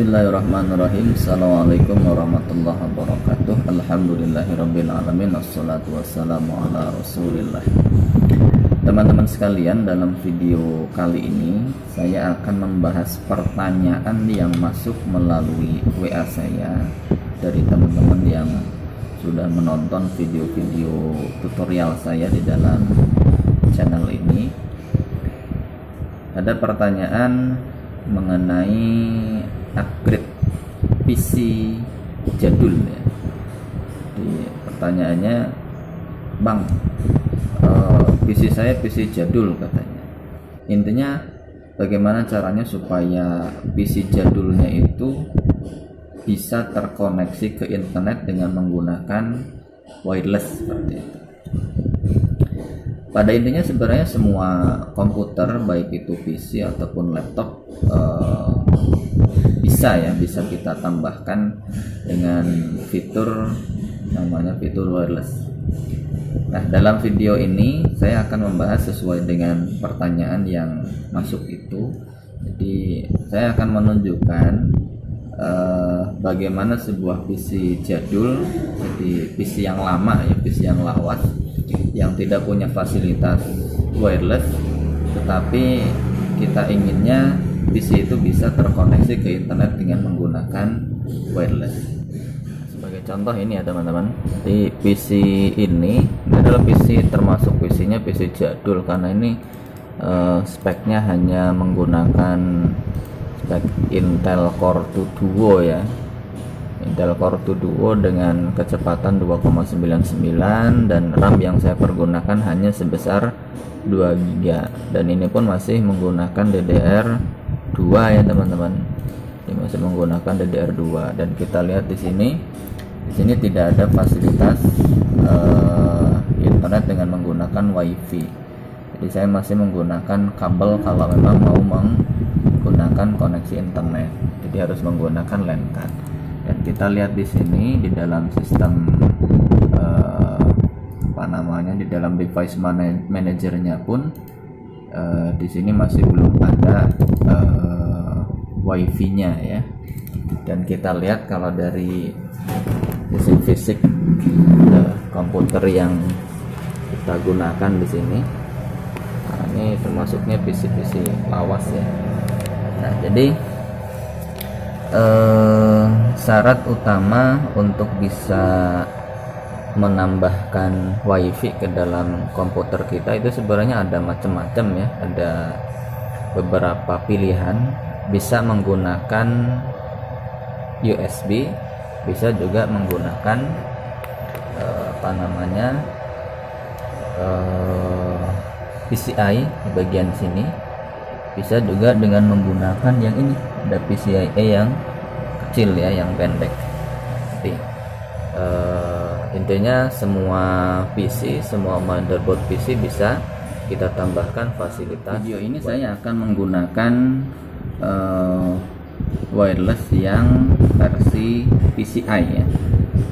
Bismillahirrahmanirrahim. Assalamualaikum warahmatullahi wabarakatuh. Alhamdulillahirabbil alamin. Wassalatu wassalamu ala Rasulillah. Teman-teman sekalian, dalam video kali ini saya akan membahas pertanyaan yang masuk melalui WA saya dari teman-teman yang sudah menonton video-video tutorial saya di dalam channel ini. Ada pertanyaan mengenai upgrade PC jadul ya. Pertanyaannya, Bang, PC saya PC jadul katanya. Intinya bagaimana caranya supaya PC jadulnya itu bisa terkoneksi ke internet dengan menggunakan wireless seperti itu. Pada intinya sebenarnya semua komputer, baik itu PC ataupun laptop, bisa kita tambahkan dengan fitur namanya fitur wireless. Nah, dalam video ini saya akan membahas sesuai dengan pertanyaan yang masuk itu. Jadi saya akan menunjukkan bagaimana sebuah PC jadul, jadi PC yang lama ya, PC yang lawas, yang tidak punya fasilitas wireless, tetapi kita inginnya PC itu bisa terkoneksi ke internet dengan menggunakan wireless. Sebagai contoh ini ya teman-teman, di PC ini adalah PC, termasuk PC-nya PC jadul karena ini speknya hanya menggunakan spek Intel Core 2 Duo ya. Intel Core 2 Duo dengan kecepatan 2,99 dan RAM yang saya pergunakan hanya sebesar 2 GB, dan ini pun masih menggunakan DDR2 ya teman-teman. Ini masih menggunakan DDR2, dan kita lihat di sini tidak ada fasilitas internet dengan menggunakan WiFi. Jadi saya masih menggunakan kabel kalau memang mau menggunakan koneksi internet. Jadi harus menggunakan LAN card. Dan kita lihat di sini di dalam sistem di dalam device manajernya pun di sini masih belum ada wifi-nya ya. Dan kita lihat kalau dari sisi fisik komputer yang kita gunakan di sini, nah, ini termasuknya PC-PC lawas ya. Nah, jadi syarat utama untuk bisa menambahkan WiFi ke dalam komputer kita itu sebenarnya ada macam-macam ya. Ada beberapa pilihan, bisa menggunakan USB, bisa juga menggunakan PCI di bagian sini, bisa juga dengan menggunakan yang ini, ada PCIe yang kecil ya, yang pendek. Jadi intinya semua PC, semua motherboard PC bisa kita tambahkan fasilitas. Video ini saya akan menggunakan wireless yang versi PCI ya.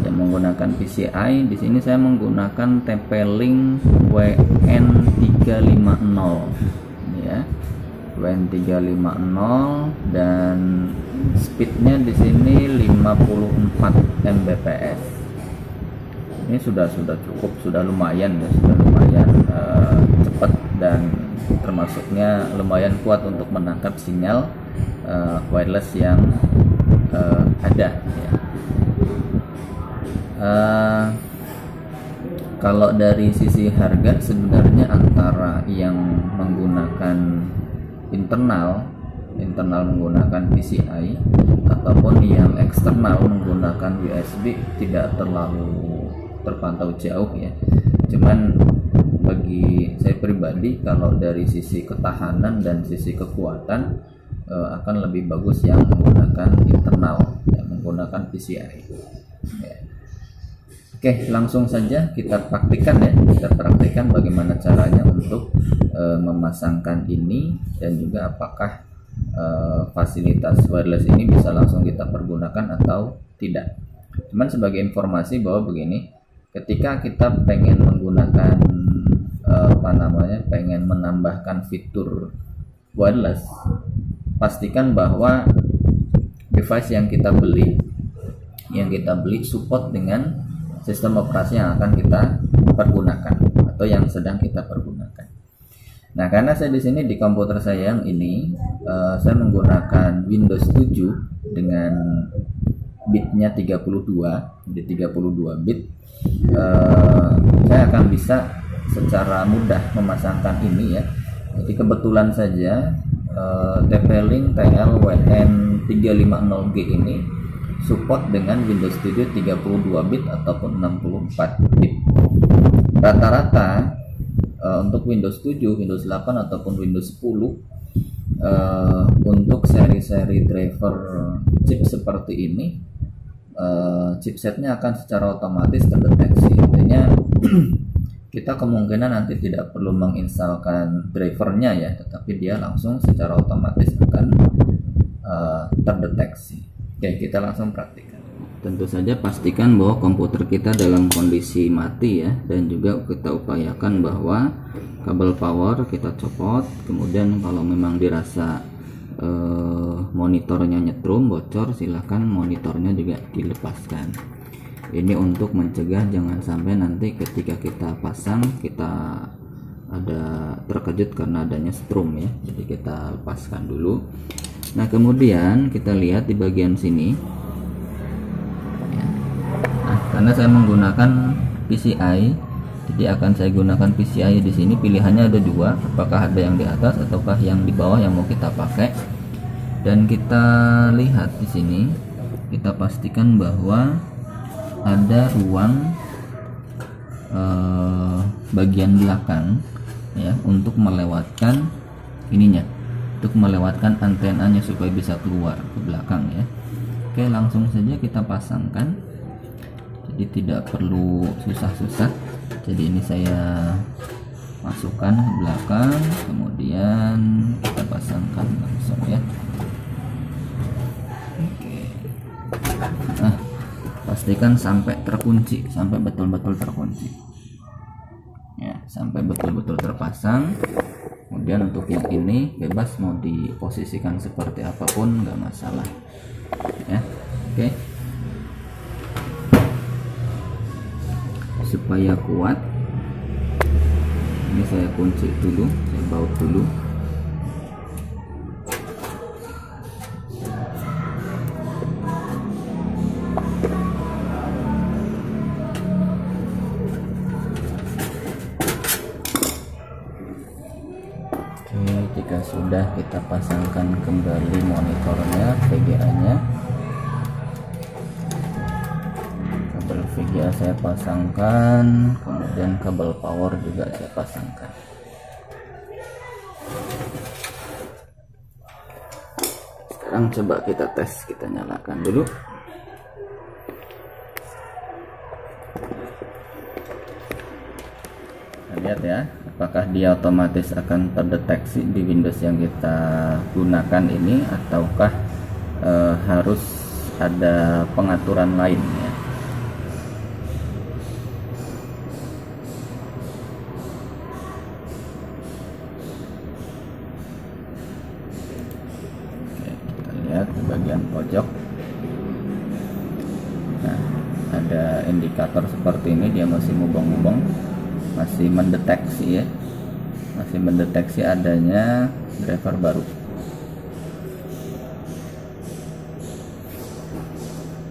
Yang menggunakan PCI di sini saya menggunakan TP-Link WN350 ini ya. WN350, dan speednya di sini 54 Mbps. Ini sudah cukup, sudah lumayan ya, cepat, dan termasuknya lumayan kuat untuk menangkap sinyal wireless yang ada ya. Kalau dari sisi harga sebenarnya antara yang menggunakan internal menggunakan PCI ataupun yang eksternal menggunakan USB tidak terlalu terpantau jauh ya. Cuman bagi saya pribadi, kalau dari sisi ketahanan dan sisi kekuatan akan lebih bagus yang menggunakan internal ya, menggunakan PCI ya. Oke, langsung saja kita praktikkan ya. Kita praktikkan bagaimana caranya untuk memasangkan ini, dan juga apakah fasilitas wireless ini bisa langsung kita pergunakan atau tidak. Cuman sebagai informasi bahwa begini, ketika kita pengen menggunakan pengen menambahkan fitur wireless, pastikan bahwa device yang kita beli support dengan sistem operasi yang akan kita pergunakan atau yang sedang kita pergunakan. Nah, karena saya di sini di komputer saya yang ini saya menggunakan Windows 7 dengan bitnya 32, jadi 32 bit, saya akan bisa secara mudah memasangkan ini ya. Jadi kebetulan saja TP-Link TL-WN350G ini support dengan Windows Studio 32 bit ataupun 64 bit. Rata-rata untuk Windows 7, Windows 8 ataupun Windows 10 untuk seri-seri driver chip seperti ini chipsetnya akan secara otomatis terdeteksi. Artinya kita kemungkinan nanti tidak perlu menginstalkan drivernya ya, tetapi dia langsung secara otomatis akan terdeteksi. Oke, kita langsung praktikkan. Tentu saja pastikan bahwa komputer kita dalam kondisi mati ya, dan juga kita upayakan bahwa kabel power kita copot. Kemudian kalau memang dirasa monitornya nyetrum, bocor, silahkan monitornya juga dilepaskan. Ini untuk mencegah jangan sampai nanti ketika kita pasang kita ada terkejut karena adanya strum ya. Jadi kita lepaskan dulu. Nah, kemudian kita lihat di bagian sini ya. Nah, karena saya menggunakan PCI, jadi akan saya gunakan PCI di sini. Pilihannya ada dua, apakah ada yang di atas ataukah yang di bawah yang mau kita pakai. Dan kita lihat di sini, kita pastikan bahwa ada ruang bagian belakang ya untuk melewatkan ininya, untuk melewatkan antenanya supaya bisa keluar ke belakang ya. Oke, langsung saja kita pasangkan. Jadi tidak perlu susah-susah. Jadi ini saya masukkan ke belakang, kemudian kita pasangkan langsung ya. Oke. Nah, pastikan sampai terkunci, sampai betul-betul terkunci ya, sampai betul-betul terpasang. Kemudian untuk yang ini bebas mau diposisikan seperti apapun, nggak masalah ya. Oke, supaya kuat ini saya kunci dulu, saya baut dulu. Jika sudah, kita pasangkan kembali monitornya, VGA nya. Kabel VGA saya pasangkan, kemudian kabel power juga saya pasangkan. Sekarang coba kita tes, kita nyalakan dulu. Lihat ya, apakah dia otomatis akan terdeteksi di Windows yang kita gunakan ini, ataukah harus ada pengaturan lain ya. Oke, kita lihat di bagian pojok. Nah, ada indikator seperti ini, dia masih mubeng-mubeng, masih mendeteksi ya, masih mendeteksi adanya driver baru.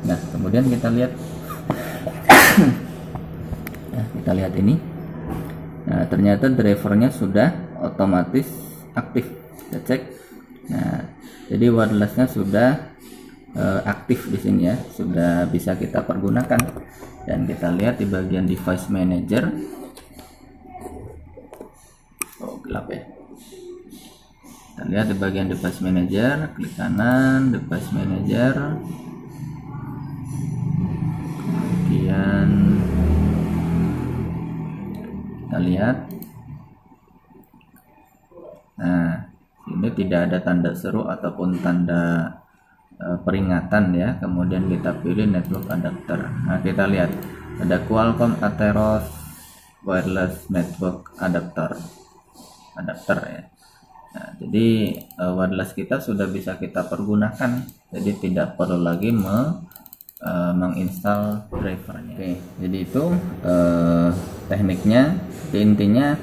Nah, kemudian kita lihat nah, kita lihat ini. Nah, ternyata drivernya sudah otomatis aktif. Kita cek. Nah, jadi wirelessnya sudah aktif di sini ya, sudah bisa kita pergunakan. Dan kita lihat di bagian device manager. Gelap ya. Kita lihat di bagian device manager, klik kanan, device manager, kemudian kita lihat. Nah, ini tidak ada tanda seru ataupun tanda peringatan ya. Kemudian kita pilih network adapter. Nah, kita lihat ada Qualcomm Atheros wireless network adapter ya. Nah, jadi wireless kita sudah bisa kita pergunakan, jadi tidak perlu lagi menginstal drivernya. Oke, jadi itu tekniknya. Intinya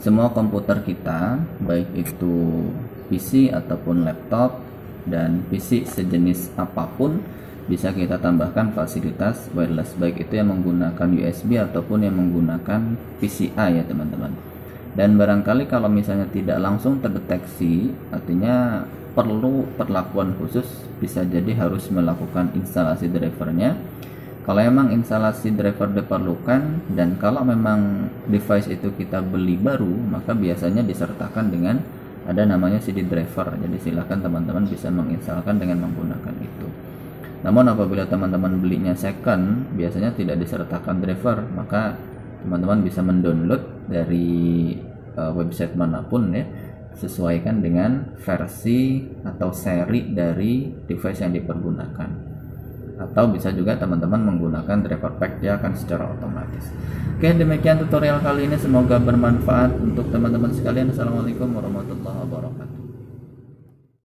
semua komputer kita, baik itu PC ataupun laptop dan PC sejenis apapun, bisa kita tambahkan fasilitas wireless, baik itu yang menggunakan USB ataupun yang menggunakan PCI ya teman-teman. Dan barangkali kalau misalnya tidak langsung terdeteksi, artinya perlu perlakuan khusus, bisa jadi harus melakukan instalasi drivernya. Kalau memang instalasi driver diperlukan dan kalau memang device itu kita beli baru, maka biasanya disertakan dengan ada namanya CD driver. Jadi silahkan teman-teman bisa menginstalkan dengan menggunakan itu. Namun apabila teman-teman belinya second, biasanya tidak disertakan driver, maka teman-teman bisa mendownload dari website manapun ya, sesuaikan dengan versi atau seri dari device yang dipergunakan. Atau bisa juga teman-teman menggunakan driver pack, dia akan secara otomatis. Oke, demikian tutorial kali ini, semoga bermanfaat untuk teman-teman sekalian. Assalamualaikum warahmatullahi wabarakatuh.